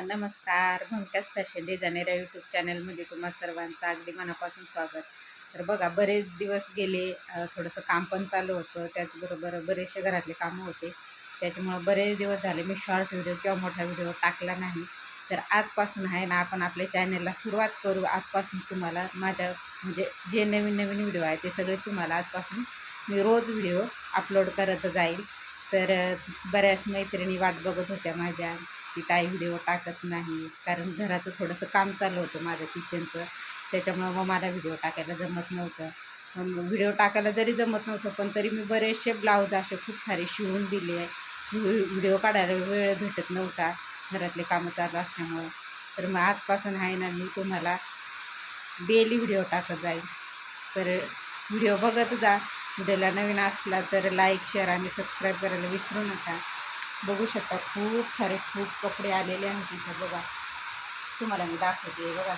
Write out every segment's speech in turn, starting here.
नमस्कार. भमक्यास fashion designer या YouTube चॅनलमध्ये तुम्हा सर्वांचं अगदी मनापासून स्वागत. तर बघा, बरेच दिवस गेले, थोडंसं काम पण चालू होतं, त्याचबरोबर बरेचसे घरातले कामं होते. त्याच्यामुळं बरेच दिवस झाले मी शॉर्ट व्हिडिओ किंवा मोठा व्हिडिओ टाकला नाही. तर आजपासून आहे ना, आपण आपल्या चॅनलला सुरुवात करू. आजपासून तुम्हाला माझ्या म्हणजे जे नवीन नवीन व्हिडिओ आहे ते सगळे तुम्हाला आजपासून मी रोज व्हिडिओ अपलोड करत जाईल. तर बऱ्याच मैत्रिणी वाट बघत होत्या माझ्या, की ताई व्हिडिओ टाकत नाही, कारण घराचं थोडंसं काम चालू होतं माझं किचनचं. त्याच्यामुळं मग मला व्हिडिओ टाकायला जमत नव्हतं. व्हिडिओ टाकायला जरी जमत नव्हतं, पण तरी मी बरेचसे ब्लाऊज असे खूप सारे शिवून दिले आहे. व्हिडिओ काढायला वेळ भेटत नव्हता घरातले कामं चालू असल्यामुळं. तर मग आजपासून आहे ना, मी तुम्हाला डेली व्हिडिओ टाकत जाईल. तर व्हिडिओ बघत जा. व्हिडिओला नवीन असला तर लाईक, शेअर आणि सबस्क्राईब करायला विसरू नका. बघू शकता खूप कपडे आलेले आहेत तिथं. बघा, तुम्हाला मी दाखवते. बघा,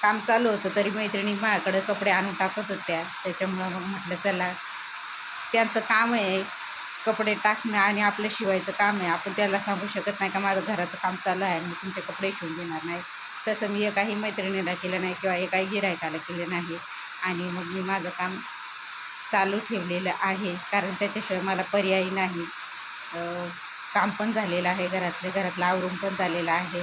काम चालू होतं तरी मैत्रिणी माझ्याकडे कपडे आणून टाकत होत्या. त्याच्यामुळं मग म्हटलं चला, त्यांचं काम आहे कपडे टाकणं आणि आपलं शिवायचं काम आहे. आपण त्याला सांगू शकत नाही का माझं घराचं काम चालू आहे आणि मी तुमचे कपडे शिवून देणार नाही. तसं मी एकाही मैत्रिणीला केलं नाही किंवा एकाही गिऱ्हाईकाला केलं नाही. आणि मग मी माझं काम चालू ठेवलेलं आहे, कारण त्याच्याशिवाय मला पर्यायी नाही. काम पण झालेलं आहे, घरातलं आवरून पण झालेलं आहे.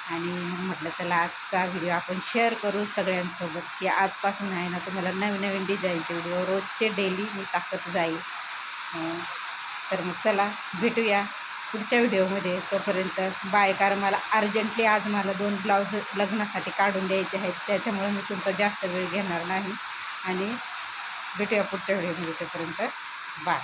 आणि मग म्हटलं चला, आजचा व्हिडिओ आपण शेअर करू सगळ्यांसोबत, की आजपासून आहे ना, तुम्हाला नवीन नवीन डिझाईनचे व्हिडिओ रोजचे डेली मी टाकत जाईल. तर मग चला, भेटूया पुढच्या व्हिडिओमध्ये. तोपर्यंत बाय. कारण मला अर्जंटली आज मला 2 ब्लाऊज लग्नासाठी काढून द्यायचे आहेत. त्याच्यामुळे मी तुमचा जास्त वेळ घेणार नाही आणि भेटूया पुढच्या व्हिडिओमध्ये. तोपर्यंत बाय.